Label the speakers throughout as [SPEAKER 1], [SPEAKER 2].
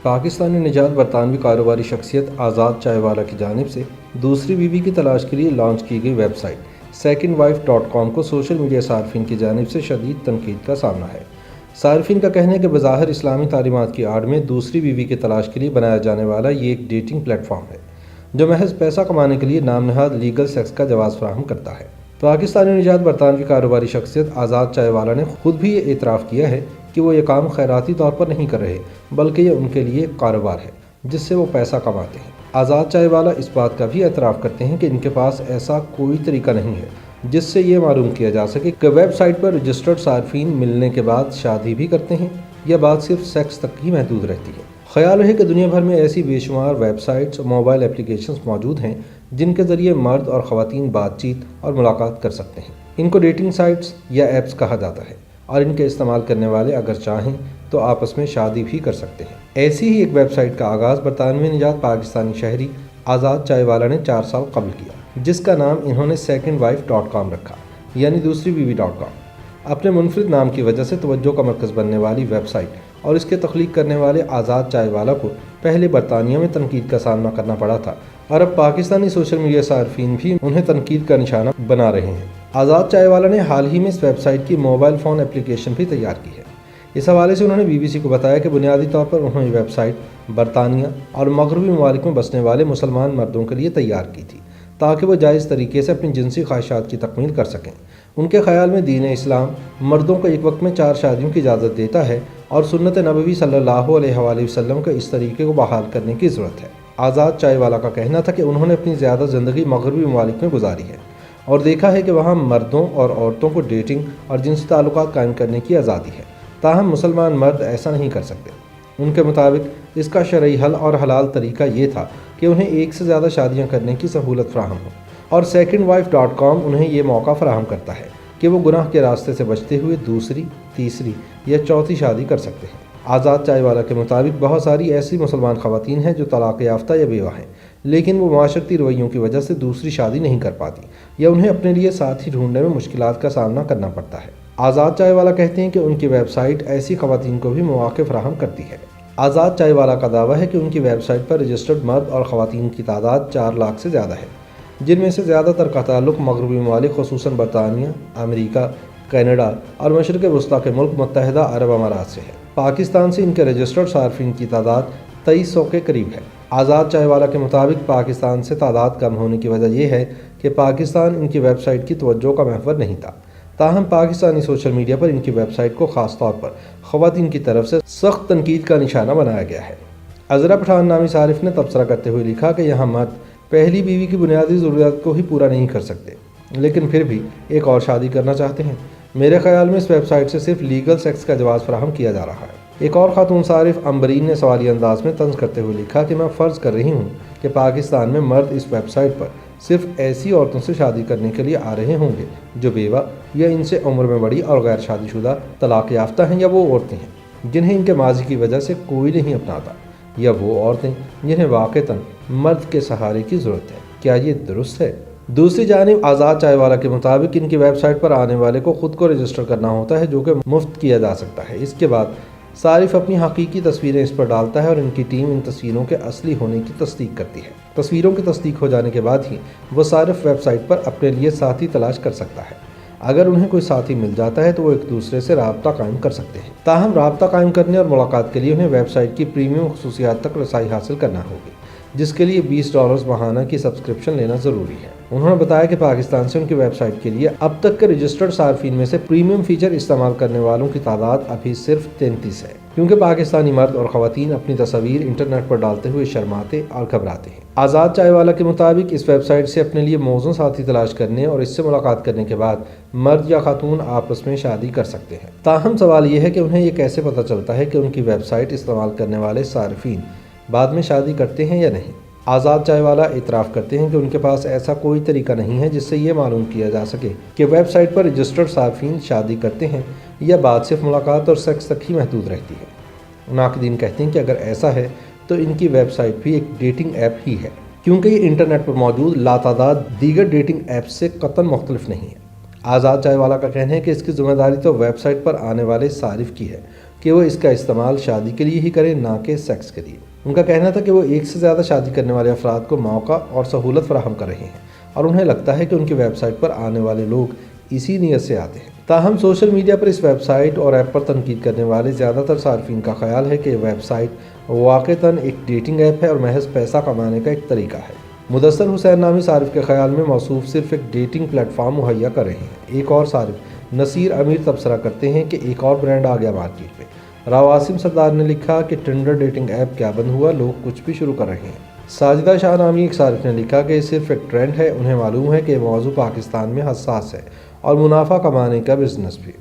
[SPEAKER 1] پاکستانی نژاد برطانوی کاروباری شخصیت آزاد چائے والا کی جانب سے دوسری بیوی کی تلاش کے لیے لانچ کی گئی ویب سائٹ secondwife.com کو سوشل میڈیا صارفین کی جانب سے شدید تنقید کا سامنا ہے۔ صارفین کا کہنا ہے کہ بظاہر اسلامی تعلیمات کی آڑ میں دوسری بیوی کی تلاش کے لیے بنایا جانے والا یہ ایک ڈیٹنگ پلیٹ فارم ہے جو محض پیسہ کمانے کے لیے نام نہاد لیگل سیکس کا جواز فراہم کرتا ہے۔ پاکستانی نژاد برطانوی کاروباری شخصیت آزاد چائے والا نے خود بھی یہ اعتراف کیا ہے کہ وہ یہ کام خیراتی طور پر نہیں کر رہے بلکہ یہ ان کے لیے ایک کاروبار ہے جس سے وہ پیسہ کماتے ہیں۔ آزاد چائے والا اس بات کا بھی اعتراف کرتے ہیں کہ ان کے پاس ایسا کوئی طریقہ نہیں ہے جس سے یہ معلوم کیا جا سکے کہ ویب سائٹ پر رجسٹرڈ صارفین ملنے کے بعد شادی بھی کرتے ہیں یا بات صرف سیکس تک ہی محدود رہتی ہے۔ خیال ہے کہ دنیا بھر میں ایسی بے شمار ویب سائٹس اور موبائل اپلیکیشنز موجود ہیں جن کے ذریعے مرد اور خواتین بات چیت اور ملاقات کر سکتے ہیں۔ ان کو ڈیٹنگ سائٹس یا ایپس کہا جاتا ہے اور ان کے استعمال کرنے والے اگر چاہیں تو آپس میں شادی بھی کر سکتے ہیں۔ ایسی ہی ایک ویب سائٹ کا آغاز برطانوی نژاد پاکستانی شہری آزاد چائے والا نے 4 سال قبل کیا جس کا نام انہوں نے secondwife.com رکھا، یعنی دوسری بیوی.com۔ اپنے منفرد نام کی وجہ سے توجہ کا مرکز بننے والی ویب سائٹ اور اس کے تخلیق کرنے والے آزاد چائے والا کو پہلے برطانیہ میں تنقید کا سامنا کرنا پڑا تھا اور اب پاکستانی سوشل میڈیا صارفین بھی انہیں تنقید کا نشانہ بنا رہے ہیں۔ آزاد چائے والا نے حال ہی میں اس ویب سائٹ کی موبائل فون اپلیکیشن بھی تیار کی ہے۔ اس حوالے سے انہوں نے BBC کو بتایا کہ بنیادی طور پر انہوں نے یہ ویب سائٹ برطانیہ اور مغربی ممالک میں بسنے والے مسلمان مردوں کے لیے تیار کی تھی تاکہ وہ جائز طریقے سے اپنی جنسی خواہشات کی تکمیل کر سکیں۔ ان کے خیال میں دین اسلام مردوں کو ایک وقت میں 4 شادیوں کی اجازت دیتا ہے اور سنت نبوی صلی اللہ علیہ وآلہ وسلم کے اس طریقے کو بحال کرنے کی ضرورت ہے۔ آزاد چائے والا کا کہنا تھا کہ انہوں نے اپنی زیادہ زندگی مغربی ممالک میں گزاری ہے اور دیکھا ہے کہ وہاں مردوں اور عورتوں کو ڈیٹنگ اور جنسی تعلقات قائم کرنے کی آزادی ہے، تاہم مسلمان مرد ایسا نہیں کر سکتے۔ ان کے مطابق اس کا شرعی حل اور حلال طریقہ یہ تھا کہ انہیں ایک سے زیادہ شادیاں کرنے کی سہولت فراہم ہو اور secondwife.com انہیں یہ موقع فراہم کرتا ہے کہ وہ گناہ کے راستے سے بچتے ہوئے دوسری، تیسری یا چوتھی شادی کر سکتے ہیں۔ آزاد چائے والا کے مطابق بہت ساری ایسی مسلمان خواتین ہیں جو طلاق یافتہ یا بیوہ ہیں لیکن وہ معاشرتی رویوں کی وجہ سے دوسری شادی نہیں کر پاتی یا انہیں اپنے لیے ساتھی ڈھونڈنے میں مشکلات کا سامنا کرنا پڑتا ہے۔ آزاد چائے والا کہتے ہیں کہ ان کی ویب سائٹ ایسی خواتین کو بھی مواقع فراہم کرتی ہے۔ آزاد چائے والا کا دعویٰ ہے کہ ان کی ویب سائٹ پر رجسٹرڈ مرد اور خواتین کی تعداد 4 لاکھ سے زیادہ ہے، جن میں سے زیادہ تر کا تعلق مغربی ممالک خصوصاً برطانیہ، امریکہ، کینیڈا اور مشرق وسطیٰ کے ملک متحدہ عرب امارات سے ہے۔ پاکستان سے ان کے رجسٹرڈ صارفین کی تعداد 2300 کے قریب ہے۔ آزاد چائے والا کے مطابق پاکستان سے تعداد کم ہونے کی وجہ یہ ہے کہ پاکستان ان کی ویب سائٹ کی توجہ کا محور نہیں تھا، تاہم پاکستانی سوشل میڈیا پر ان کی ویب سائٹ کو خاص طور پر خواتین کی طرف سے سخت تنقید کا نشانہ بنایا گیا ہے۔ عذرا پٹھان نامی صارف نے تبصرہ کرتے ہوئے لکھا کہ یہاں مرد پہلی بیوی کی بنیادی ضروریات کو ہی پورا نہیں کر سکتے لیکن پھر بھی ایک اور شادی کرنا چاہتے ہیں۔ میرے خیال میں اس ویب سائٹ سے صرف لیگل سیکس کا جواز فراہم کیا جا رہا ہے۔ ایک اور خاتون صارف امبرین نے سوالیہ انداز میں طنز کرتے ہوئے لکھا کہ میں فرض کر رہی ہوں کہ پاکستان میں مرد اس ویب سائٹ پر صرف ایسی عورتوں سے شادی کرنے کے لیے آ رہے ہوں گے جو بیوہ یا ان سے عمر میں بڑی اور غیر شادی شدہ طلاق یافتہ ہیں، یا وہ عورتیں ہیں جنہیں ان کے ماضی کی وجہ سے کوئی نہیں اپناتا، یا وہ عورتیں جنہیں واقعتاً مرد کے سہارے کی ضرورت ہے۔ کیا یہ درست ہے؟ دوسری جانب آزاد چائے والا کے مطابق ان کی ویب سائٹ پر آنے والے کو خود کو رجسٹر کرنا ہوتا ہے جو کہ مفت کیا جا سکتا ہے۔ اس کے بعد صارف اپنی حقیقی تصویریں اس پر ڈالتا ہے اور ان کی ٹیم ان تصویروں کے اصلی ہونے کی تصدیق کرتی ہے۔ تصویروں کی تصدیق ہو جانے کے بعد ہی وہ صارف ویب سائٹ پر اپنے لیے ساتھی تلاش کر سکتا ہے۔ اگر انہیں کوئی ساتھی مل جاتا ہے تو وہ ایک دوسرے سے رابطہ قائم کر سکتے ہیں، تاہم رابطہ قائم کرنے اور ملاقات کے لیے انہیں ویب سائٹ کی پریمیم خصوصیات تک رسائی حاصل کرنا ہوگی، جس کے لیے $20 ماہانہ کی سبسکرپشن لینا ضروری ہے۔ انہوں نے بتایا کہ پاکستان سے ان کی ویب سائٹ کے لیے اب تک کے رجسٹرڈ صارفین میں سے پریمیم فیچر استعمال کرنے والوں کی تعداد ابھی صرف 33 ہے، کیونکہ پاکستانی مرد اور خواتین اپنی تصاویر انٹرنیٹ پر ڈالتے ہوئے شرماتے اور گھبراتے ہیں۔ آزاد چائے والا کے مطابق اس ویب سائٹ سے اپنے لیے موزوں ساتھی تلاش کرنے اور اس سے ملاقات کرنے کے بعد مرد یا خاتون آپس میں شادی کر سکتے ہیں، تاہم سوال یہ ہے کہ انہیں یہ کیسے پتہ چلتا ہے کہ ان کی ویب سائٹ استعمال کرنے والے صارفین بعد میں شادی کرتے ہیں یا نہیں۔ آزاد چائے والا اعتراف کرتے ہیں کہ ان کے پاس ایسا کوئی طریقہ نہیں ہے جس سے یہ معلوم کیا جا سکے کہ ویب سائٹ پر رجسٹرڈ صارفین شادی کرتے ہیں یا بات صرف ملاقات اور سیکس تک ہی محدود رہتی ہے۔ ناقدین کہتے ہیں کہ اگر ایسا ہے تو ان کی ویب سائٹ بھی ایک ڈیٹنگ ایپ ہی ہے، کیونکہ یہ انٹرنیٹ پر موجود لاتعداد دیگر ڈیٹنگ ایپس سے قطعاً مختلف نہیں ہے۔ آزاد چائے والا کا کہنا ہے کہ اس کی ذمہ داری تو ویب سائٹ پر آنے والے صارف کی ہے کہ وہ اس کا استعمال شادی کے لیے ہی کریں، نہ کہ سیکس کے لیے۔ ان کا کہنا تھا کہ وہ ایک سے زیادہ شادی کرنے والے افراد کو موقع اور سہولت فراہم کر رہے ہیں اور انہیں لگتا ہے کہ ان کی ویب سائٹ پر آنے والے لوگ اسی نیت سے آتے ہیں۔ تاہم سوشل میڈیا پر اس ویب سائٹ اور ایپ پر تنقید کرنے والے زیادہ تر صارفین کا خیال ہے کہ یہ ویب سائٹ واقعتاً ایک ڈیٹنگ ایپ ہے اور محض پیسہ کمانے کا ایک طریقہ ہے۔ مدثر حسین نامی صارف کے خیال میں موصوف صرف ایک ڈیٹنگ پلیٹ فارم مہیا کر رہے ہیں۔ ایک اور صارف نصیر امیر تبصرہ کرتے ہیں کہ ایک اور برانڈ آ گیا مارکیٹ میں۔ راواسم سردار نے لکھا کہ ٹنڈر ڈیٹنگ ایپ کیا بند ہوا، لوگ کچھ بھی شروع کر رہے ہیں۔ ساجدہ شاہ نامی ایک صارف نے لکھا کہ یہ صرف ایک ٹرینڈ ہے، انہیں معلوم ہے کہ یہ موضوع پاکستان میں حساس ہے اور منافع کمانے کا بزنس بھی۔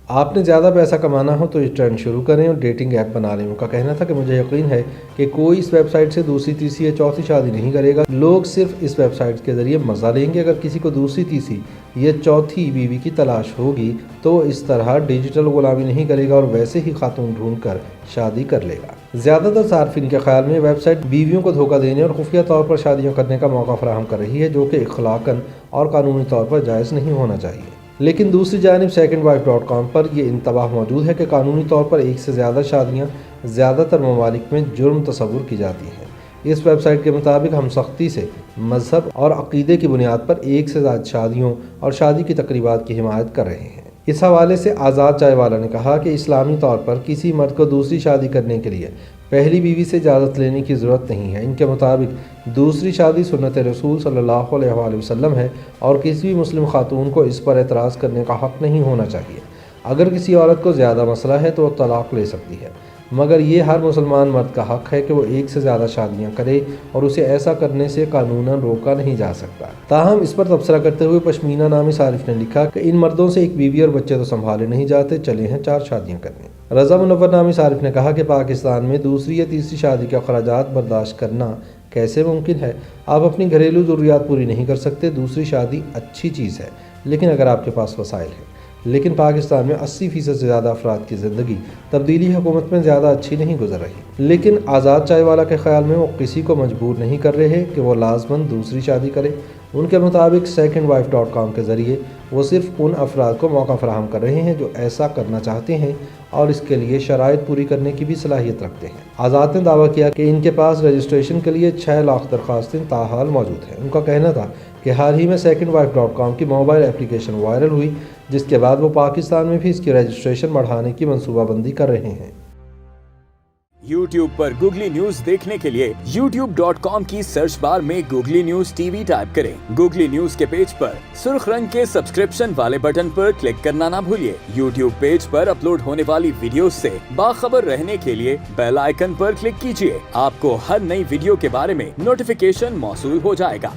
[SPEAKER 1] آپ نے زیادہ پیسہ کمانا ہو تو یہ ٹرینڈ شروع کریں اور ڈیٹنگ ایپ بنا لیں۔ ان کا کہنا تھا کہ مجھے یقین ہے کہ کوئی اس ویب سائٹ سے دوسری، تیسری یا چوتھی شادی نہیں کرے گا۔ لوگ صرف اس ویب سائٹ کے ذریعے مزہ لیں گے۔ اگر کسی کو دوسری، تیسری یا چوتھی بیوی کی تلاش ہوگی تو وہ اس طرح ڈیجیٹل غلامی نہیں کرے گا اور ویسے ہی خاتون ڈھونڈ کر شادی کر لے گا۔ زیادہ تر صارفین کے خیال میں ویب سائٹ بیویوں کو دھوکہ دینے اور خفیہ طور پر شادیاں کرنے کا موقع فراہم کر رہی ہے، جو کہ اخلاقاً اور قانونی طور پر جائز نہیں ہونا چاہیے۔ لیکن دوسری جانب secondwife.com پر یہ انتباہ موجود ہے کہ قانونی طور پر ایک سے زیادہ شادیاں زیادہ تر ممالک میں جرم تصور کی جاتی ہیں۔ اس ویب سائٹ کے مطابق ہم سختی سے مذہب اور عقیدے کی بنیاد پر ایک سے زیادہ شادیوں اور شادی کی تقریبات کی حمایت کر رہے ہیں۔ اس حوالے سے آزاد چائے والا نے کہا کہ اسلامی طور پر کسی مرد کو دوسری شادی کرنے کے لیے پہلی بیوی سے اجازت لینے کی ضرورت نہیں ہے۔ ان کے مطابق دوسری شادی سنت رسول صلی اللہ علیہ وآلہ وسلم ہے اور کسی بھی مسلم خاتون کو اس پر اعتراض کرنے کا حق نہیں ہونا چاہیے۔ اگر کسی عورت کو زیادہ مسئلہ ہے تو وہ طلاق لے سکتی ہے، مگر یہ ہر مسلمان مرد کا حق ہے کہ وہ ایک سے زیادہ شادیاں کرے اور اسے ایسا کرنے سے قانوناً روکا نہیں جا سکتا۔ تاہم اس پر تبصرہ کرتے ہوئے پشمینہ نامی صارف نے لکھا کہ ان مردوں سے ایک بیوی اور بچے تو سنبھالے نہیں جاتے، چلے ہیں 4 شادیاں کرنے۔ رضا منور نامی صارف نے کہا کہ پاکستان میں دوسری یا تیسری شادی کے اخراجات برداشت کرنا کیسے ممکن ہے؟ آپ اپنی گھریلو ضروریات پوری نہیں کر سکتے۔ دوسری شادی اچھی چیز ہے لیکن اگر آپ کے پاس وسائل ہیں۔ لیکن پاکستان میں 80% سے زیادہ افراد کی زندگی تبدیلی حکومت میں زیادہ اچھی نہیں گزر رہی۔ لیکن آزاد چائے والا کے خیال میں وہ کسی کو مجبور نہیں کر رہے کہ وہ لازماً دوسری شادی کرے۔ ان کے مطابق secondwife.com کے ذریعے وہ صرف ان افراد کو موقع فراہم کر رہے ہیں جو ایسا کرنا چاہتے ہیں اور اس کے لیے شرائط پوری کرنے کی بھی صلاحیت رکھتے ہیں۔ آزاد نے دعویٰ کیا کہ ان کے پاس رجسٹریشن کے لیے 6 لاکھ درخواستیں تاحال موجود ہیں۔ ان کا کہنا تھا کہ حال ہی میں secondwife.com کی موبائل اپلیکیشن وائرل ہوئی، جس کے بعد وہ پاکستان میں بھی اس کی رجسٹریشن بڑھانے کی منصوبہ بندی کر رہے ہیں۔
[SPEAKER 2] YouTube پر گوگلی نیوز دیکھنے کے لیے youtube.com کی سرچ بار میں googly news T V type کریں۔ گوگلی نیوز کے پیج پر سرخ رنگ کے سبسکرپشن والے بٹن پر کلک کرنا نہ بھولیے۔ YouTube پیج پر اپلوڈ ہونے والی ویڈیوز سے باخبر رہنے کے لیے بیل آئیکن پر کلک کیجیے۔ آپ کو ہر نئی ویڈیو کے بارے میں نوٹیفیکیشن موصول ہو جائے گا۔